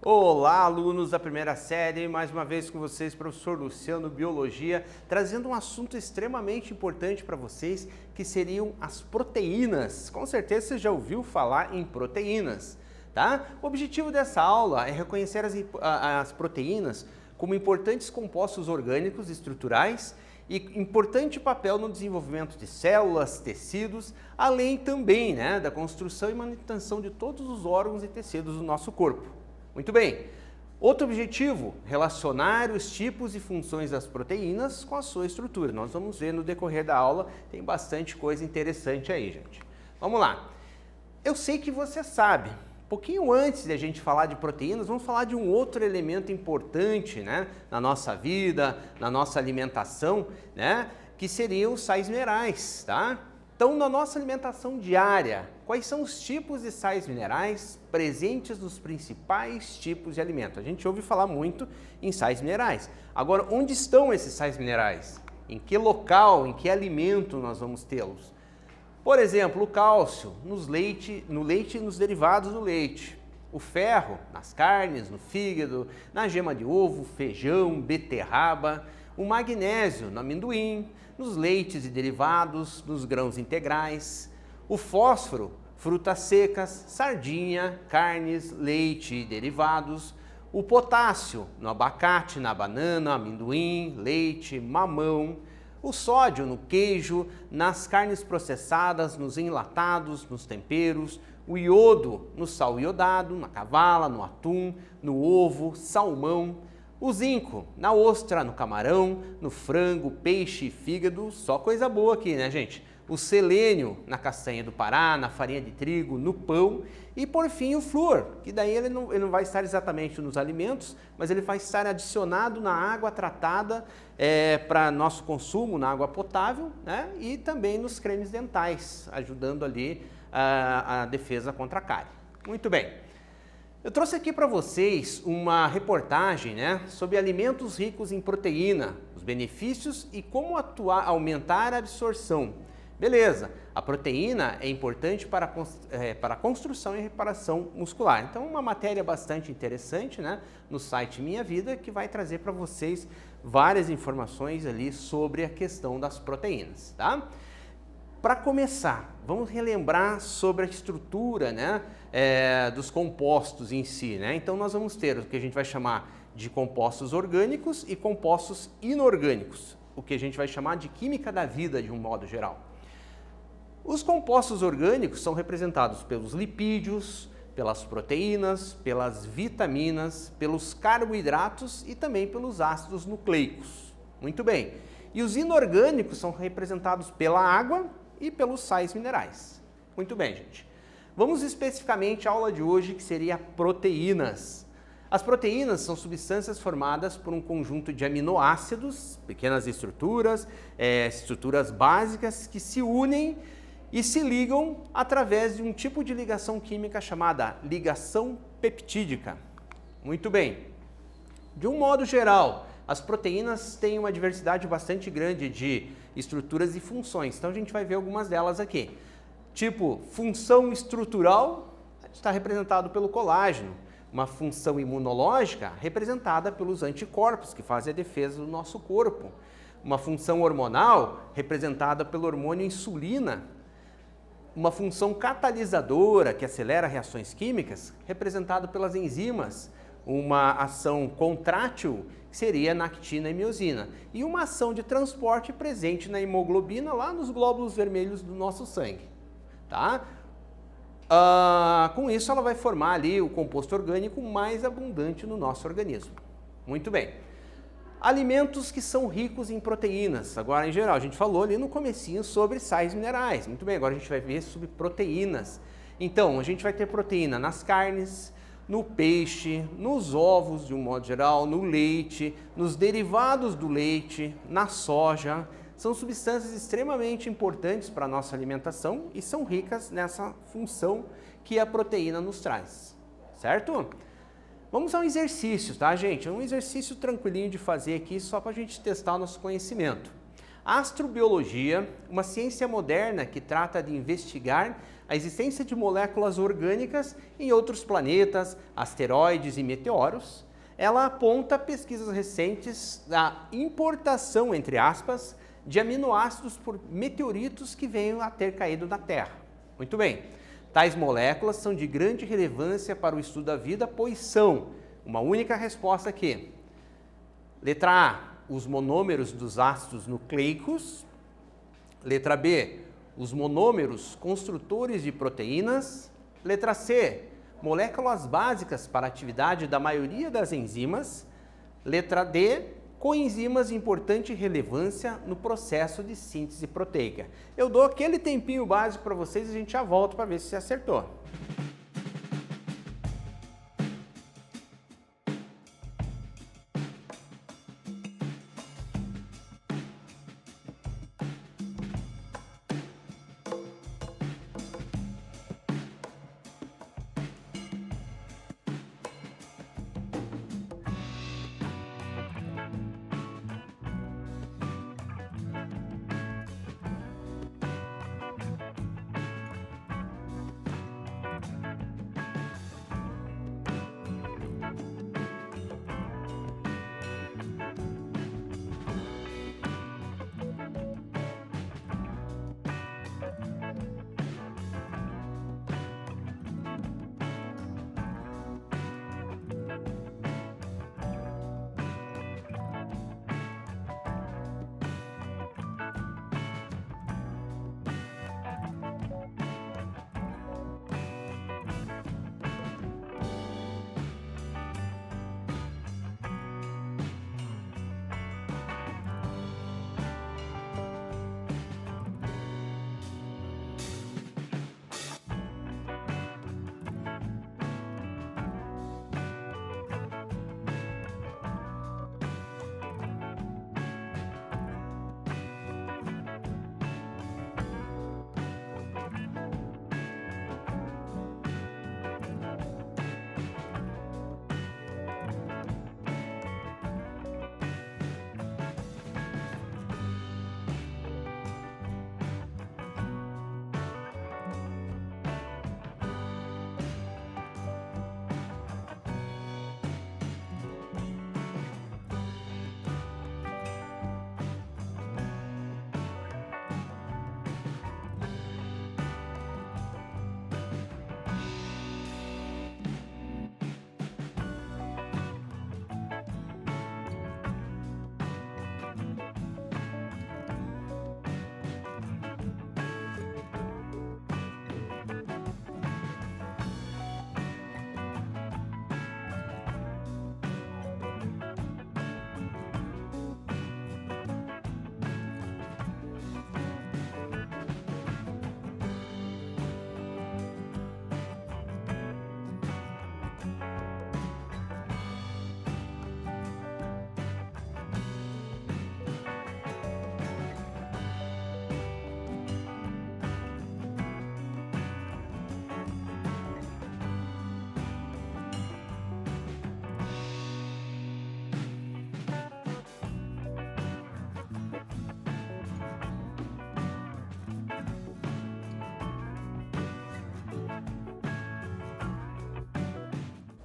Olá, alunos da primeira série, mais uma vez com vocês, professor Luciano, Biologia, trazendo um assunto extremamente importante para vocês, que seriam as proteínas. Com certeza você já ouviu falar em proteínas, tá? O objetivo dessa aula é reconhecer as proteínas como importantes compostos orgânicos estruturais e importante papel no desenvolvimento de células, tecidos, além também da construção e manutenção de todos os órgãos e tecidos do nosso corpo. Muito bem. Outro objetivo, relacionar os tipos e funções das proteínas com a sua estrutura. Nós vamos ver no decorrer da aula, tem bastante coisa interessante aí, gente. Vamos lá. Eu sei que você sabe, um pouquinho antes de a gente falar de proteínas, vamos falar de um outro elemento importante, na nossa vida, na nossa alimentação, que seriam os sais minerais, tá? Então, na nossa alimentação diária, quais são os tipos de sais minerais presentes nos principais tipos de alimento? A gente ouve falar muito em sais minerais. Agora, onde estão esses sais minerais? Em que local, em que alimento nós vamos tê-los? Por exemplo, o cálcio no leite e nos derivados do leite. O ferro nas carnes, no fígado, na gema de ovo, feijão, beterraba. O magnésio no amendoim, nos leites e derivados, nos grãos integrais. O fósforo, frutas secas, sardinha, carnes, leite e derivados. O potássio no abacate, na banana, amendoim, leite, mamão. O sódio no queijo, nas carnes processadas, nos enlatados, nos temperos. O iodo no sal iodado, na cavala, no atum, no ovo, salmão. O zinco na ostra, no camarão, no frango, peixe e fígado, só coisa boa aqui, né, gente? O selênio na castanha do Pará, na farinha de trigo, no pão e, por fim, o flúor, que daí ele não vai estar exatamente nos alimentos, mas ele vai estar adicionado na água tratada para nosso consumo, na água potável, e também nos cremes dentais, ajudando ali a defesa contra a cárie. Muito bem. Eu trouxe aqui para vocês uma reportagem sobre alimentos ricos em proteína, os benefícios e como aumentar a absorção. Beleza, a proteína é importante para a construção e reparação muscular. Então, uma matéria bastante interessante no site Minha Vida, que vai trazer para vocês várias informações ali sobre a questão das proteínas, tá? Para começar, vamos relembrar sobre a estrutura dos compostos em si. Então, nós vamos ter o que a gente vai chamar de compostos orgânicos e compostos inorgânicos, o que a gente vai chamar de química da vida de um modo geral. Os compostos orgânicos são representados pelos lipídios, pelas proteínas, pelas vitaminas, pelos carboidratos e também pelos ácidos nucleicos. Muito bem. E os inorgânicos são representados pela água e pelos sais minerais. Muito bem, gente. Vamos especificamente à aula de hoje, que seria proteínas. As proteínas são substâncias formadas por um conjunto de aminoácidos, pequenas estruturas básicas que se unem e se ligam através de um tipo de ligação química chamada ligação peptídica. Muito bem. De um modo geral, as proteínas têm uma diversidade bastante grande de estruturas e funções, então a gente vai ver algumas delas aqui. Tipo, função estrutural está representado pelo colágeno, uma função imunológica representada pelos anticorpos, que fazem a defesa do nosso corpo, uma função hormonal representada pelo hormônio insulina, uma função catalisadora que acelera reações químicas representada pelas enzimas, uma ação contrátil, que seria na actina e miosina, e uma ação de transporte presente na hemoglobina, lá nos glóbulos vermelhos do nosso sangue. Tá? Com isso, ela vai formar ali o composto orgânico mais abundante no nosso organismo. Muito bem. Alimentos que são ricos em proteínas. Agora, em geral, a gente falou ali no comecinho sobre sais minerais. Muito bem, agora a gente vai ver sobre proteínas. Então, a gente vai ter proteína nas carnes, no peixe, nos ovos de um modo geral, no leite, nos derivados do leite, na soja. São substâncias extremamente importantes para a nossa alimentação e são ricas nessa função que a proteína nos traz, certo? Vamos a um exercício, tá, gente? É um exercício tranquilinho de fazer aqui só para a gente testar o nosso conhecimento. A astrobiologia, uma ciência moderna que trata de investigar a existência de moléculas orgânicas em outros planetas, asteroides e meteoros, ela aponta pesquisas recentes da importação, entre aspas, de aminoácidos por meteoritos que venham a ter caído na Terra. Muito bem, tais moléculas são de grande relevância para o estudo da vida, pois são uma única resposta aqui. Letra A, os monômeros dos ácidos nucleicos. Letra B, os monômeros construtores de proteínas. Letra C, moléculas básicas para a atividade da maioria das enzimas. Letra D, coenzimas de importante relevância no processo de síntese proteica. Eu dou aquele tempinho básico para vocês e a gente já volta para ver se você acertou.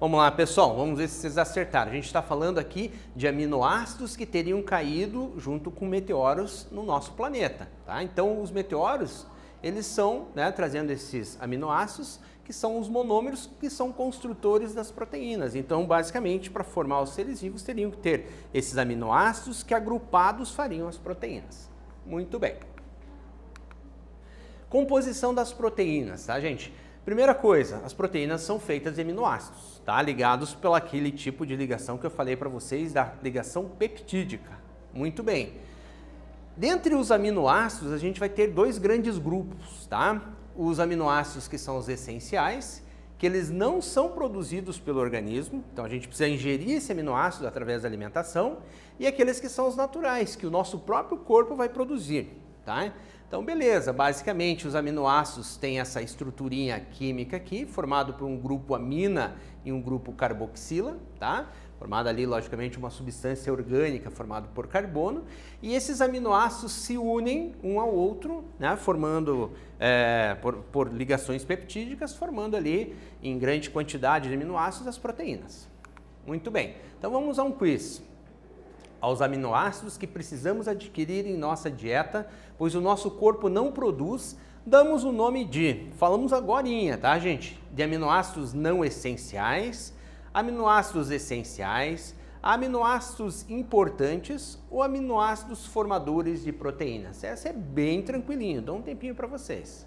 Vamos lá, pessoal, vamos ver se vocês acertaram. A gente está falando aqui de aminoácidos que teriam caído junto com meteoros no nosso planeta, tá? Então, os meteoros, eles são, trazendo esses aminoácidos, que são os monômeros, que são construtores das proteínas. Então, basicamente, para formar os seres vivos, teriam que ter esses aminoácidos que agrupados fariam as proteínas. Muito bem. Composição das proteínas, tá, gente? Primeira coisa, as proteínas são feitas de aminoácidos, tá? Ligados pelo aquele tipo de ligação que eu falei para vocês, da ligação peptídica. Muito bem. Dentre os aminoácidos, a gente vai ter dois grandes grupos, tá? Os aminoácidos que são os essenciais, que eles não são produzidos pelo organismo, então a gente precisa ingerir esse aminoácido através da alimentação, e aqueles que são os naturais, que o nosso próprio corpo vai produzir, tá? Então, beleza, basicamente os aminoácidos têm essa estruturinha química aqui, formado por um grupo amina e um grupo carboxila, tá? formada ali, logicamente, uma substância orgânica formada por carbono, e esses aminoácidos se unem um ao outro, né, formando, por ligações peptídicas, formando ali, em grande quantidade de aminoácidos, as proteínas. Muito bem, então vamos a um quiz. Aos aminoácidos que precisamos adquirir em nossa dieta, pois o nosso corpo não produz, damos o nome de, falamos agorinha, tá, gente? De aminoácidos não essenciais, aminoácidos essenciais, aminoácidos importantes ou aminoácidos formadores de proteínas. Essa é bem tranquilinho, dá um tempinho para vocês.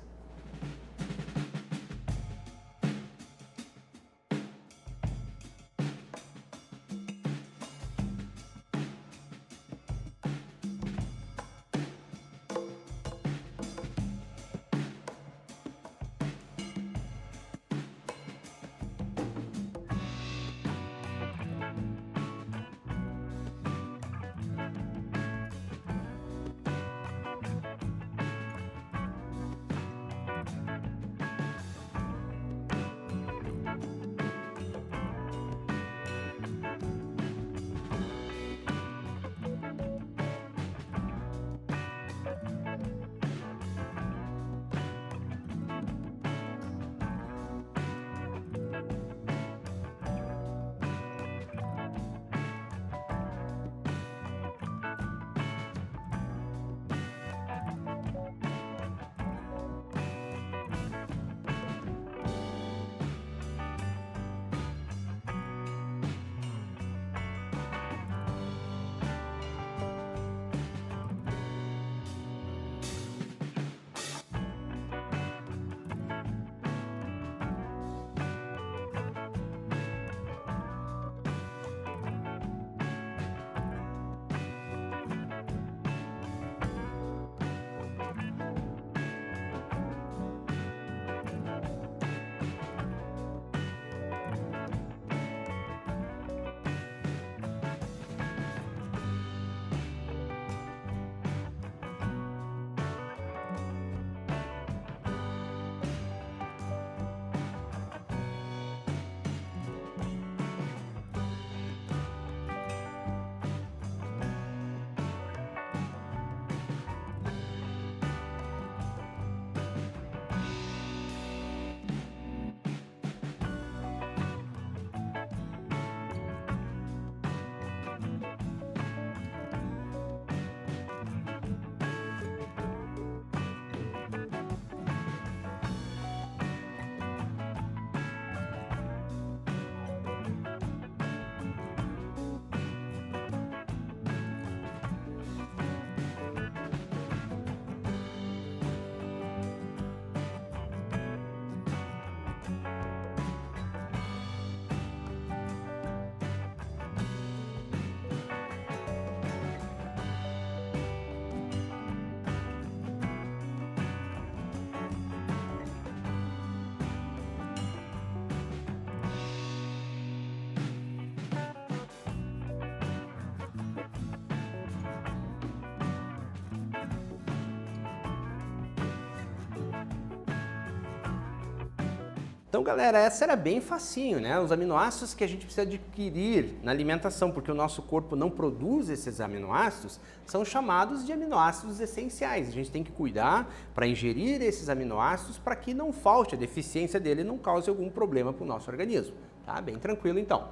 Então, galera, essa era bem facinho, né? Os aminoácidos que a gente precisa adquirir na alimentação, porque o nosso corpo não produz esses aminoácidos, são chamados de aminoácidos essenciais. A gente tem que cuidar para ingerir esses aminoácidos para que não falte, a deficiência dele não cause algum problema para o nosso organismo, tá? Bem tranquilo, então.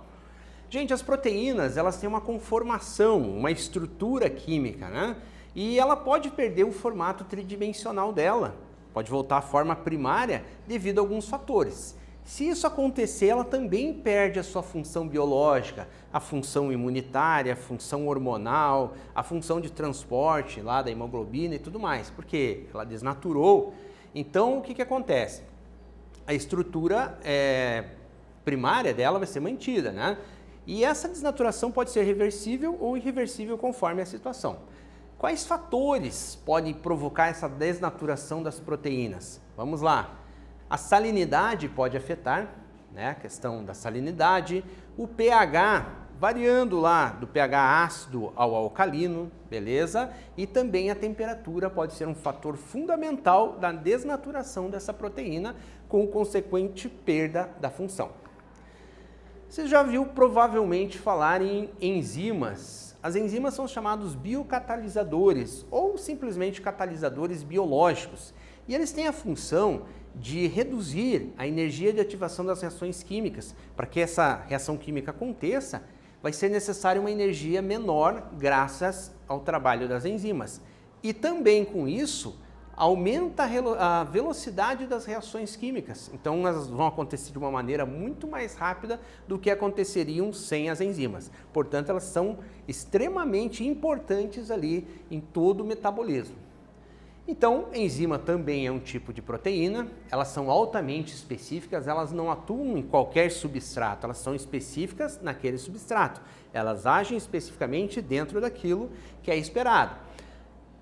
Gente, as proteínas, elas têm uma conformação, uma estrutura química, né? E ela pode perder o formato tridimensional dela. Pode voltar à forma primária devido a alguns fatores. Se isso acontecer, ela também perde a sua função biológica, a função imunitária, a função hormonal, a função de transporte lá da hemoglobina e tudo mais, porque ela desnaturou. Então, o que acontece? A estrutura primária dela vai ser mantida, né? E essa desnaturação pode ser reversível ou irreversível conforme a situação. Quais fatores podem provocar essa desnaturação das proteínas? Vamos lá. A salinidade pode afetar, né, a questão da salinidade, o pH, variando lá do pH ácido ao alcalino, beleza? E também a temperatura pode ser um fator fundamental da desnaturação dessa proteína, com consequente perda da função. Você já viu provavelmente falar em enzimas. As enzimas são chamados biocatalisadores ou simplesmente catalisadores biológicos. E eles têm a função de reduzir a energia de ativação das reações químicas. Para que essa reação química aconteça, vai ser necessária uma energia menor graças ao trabalho das enzimas. E também com isso, aumenta a velocidade das reações químicas. Então, elas vão acontecer de uma maneira muito mais rápida do que aconteceriam sem as enzimas. Portanto, elas são extremamente importantes ali em todo o metabolismo. Então, enzima também é um tipo de proteína, elas são altamente específicas, elas não atuam em qualquer substrato, elas são específicas naquele substrato. Elas agem especificamente dentro daquilo que é esperado.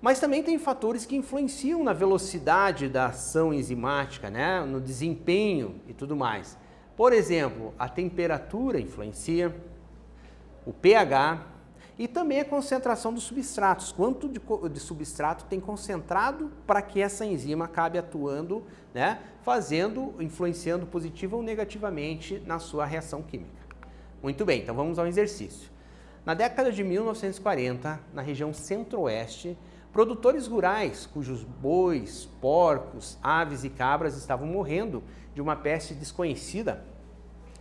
Mas também tem fatores que influenciam na velocidade da ação enzimática, né? No desempenho e tudo mais. Por exemplo, a temperatura influencia, o pH e também a concentração dos substratos. Quanto de substrato tem concentrado para que essa enzima acabe atuando, né? Influenciando positiva ou negativamente na sua reação química. Muito bem, então vamos ao exercício. Na década de 1940, na região centro-oeste, produtores rurais, cujos bois, porcos, aves e cabras estavam morrendo de uma peste desconhecida,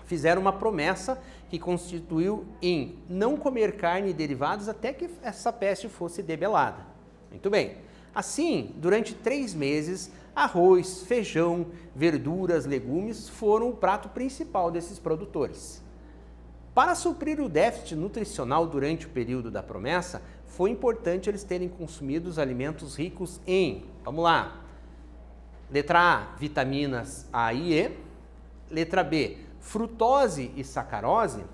fizeram uma promessa que constituiu em não comer carne e derivados até que essa peste fosse debelada. Muito bem. Assim, durante 3 meses, arroz, feijão, verduras, legumes foram o prato principal desses produtores. Para suprir o déficit nutricional durante o período da promessa, foi importante eles terem consumido os alimentos ricos em, vamos lá, letra A, vitaminas A e E, letra B, frutose e sacarose,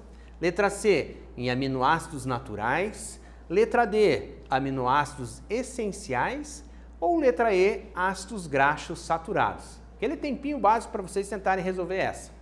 letra C, em aminoácidos naturais, letra D, aminoácidos essenciais ou letra E, ácidos graxos saturados. Aquele tempinho básico para vocês tentarem resolver essa.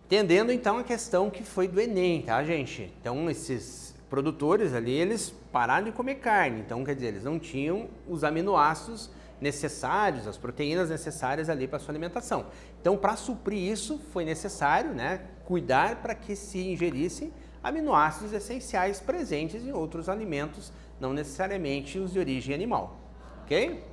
Entendendo então a questão que foi do Enem, tá, gente? Então esses produtores ali, eles pararam de comer carne, então quer dizer, eles não tinham os aminoácidos necessários, as proteínas necessárias ali para sua alimentação. Então, para suprir isso, foi necessário, né, cuidar para que se ingerissem aminoácidos essenciais presentes em outros alimentos, não necessariamente os de origem animal, ok?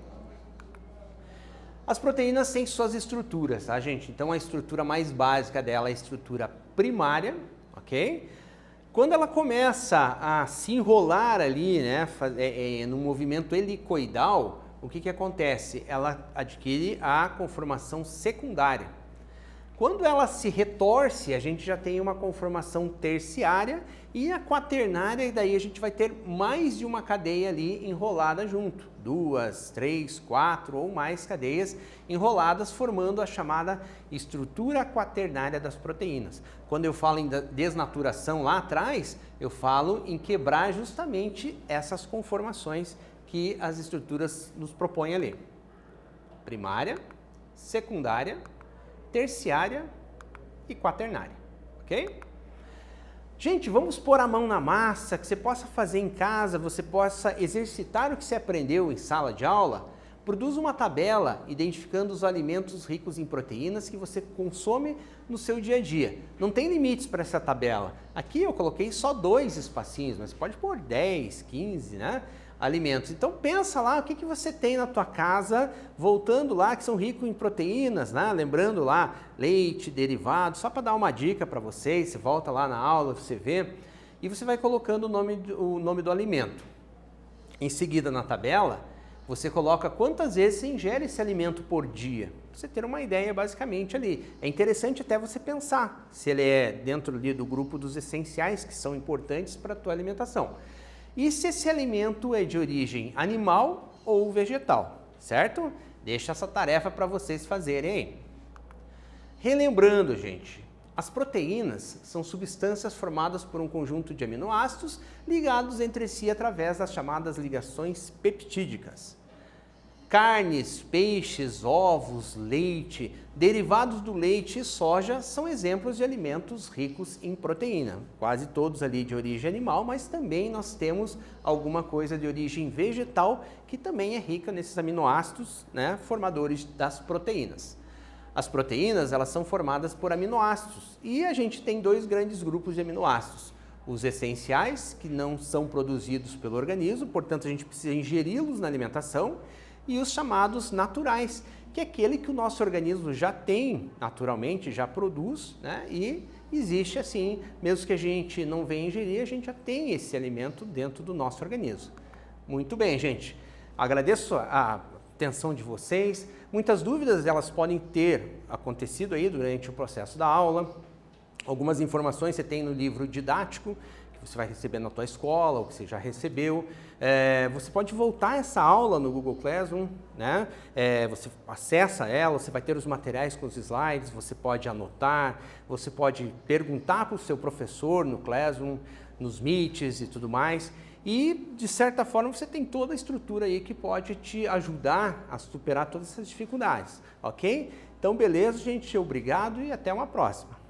As proteínas têm suas estruturas, tá, gente? Então, a estrutura mais básica dela é a estrutura primária, ok? Quando ela começa a se enrolar ali, né, no movimento helicoidal, o que acontece? Ela adquire a conformação secundária. Quando ela se retorce, a gente já tem uma conformação terciária e a quaternária, e daí a gente vai ter mais de uma cadeia ali enrolada junto. 2, 3, 4 ou mais cadeias enroladas, formando a chamada estrutura quaternária das proteínas. Quando eu falo em desnaturação lá atrás, eu falo em quebrar justamente essas conformações que as estruturas nos propõem ali. Primária, secundária, terciária e quaternária, ok? Gente, vamos pôr a mão na massa, que você possa fazer em casa, você possa exercitar o que você aprendeu em sala de aula. Produza uma tabela identificando os alimentos ricos em proteínas que você consome no seu dia a dia. Não tem limites para essa tabela. Aqui eu coloquei só 2 espacinhos, mas você pode pôr 10, 15, né? Alimentos. Então pensa lá o que você tem na tua casa, voltando lá, que são ricos em proteínas, né? Lembrando lá, leite, derivados, só para dar uma dica para vocês, você volta lá na aula, você vê, e você vai colocando o nome do alimento. Em seguida, na tabela, você coloca quantas vezes você ingere esse alimento por dia. Pra você ter uma ideia basicamente ali. É interessante até você pensar se ele é dentro ali do grupo dos essenciais que são importantes para a tua alimentação. E se esse alimento é de origem animal ou vegetal, certo? Deixa essa tarefa para vocês fazerem aí. Relembrando, gente, as proteínas são substâncias formadas por um conjunto de aminoácidos ligados entre si através das chamadas ligações peptídicas. Carnes, peixes, ovos, leite, derivados do leite e soja são exemplos de alimentos ricos em proteína. Quase todos ali de origem animal, mas também nós temos alguma coisa de origem vegetal que também é rica nesses aminoácidos, né, formadores das proteínas. As proteínas, elas são formadas por aminoácidos e a gente tem 2 grandes grupos de aminoácidos. Os essenciais, que não são produzidos pelo organismo, portanto a gente precisa ingeri-los na alimentação, e os chamados naturais, que é aquele que o nosso organismo já tem naturalmente, já produz, né? E existe assim, mesmo que a gente não venha ingerir, a gente já tem esse alimento dentro do nosso organismo. Muito bem, gente. Agradeço a atenção de vocês. Muitas dúvidas elas podem ter acontecido aí durante o processo da aula. Algumas informações você tem no livro didático, que você vai receber na tua escola, ou que você já recebeu. Você pode voltar essa aula no Google Classroom, né? Você acessa ela, você vai ter os materiais com os slides, você pode anotar, você pode perguntar para o seu professor no Classroom, nos Meets e tudo mais. E, de certa forma, você tem toda a estrutura aí que pode te ajudar a superar todas essas dificuldades, ok? Então, beleza, gente? Obrigado e até uma próxima.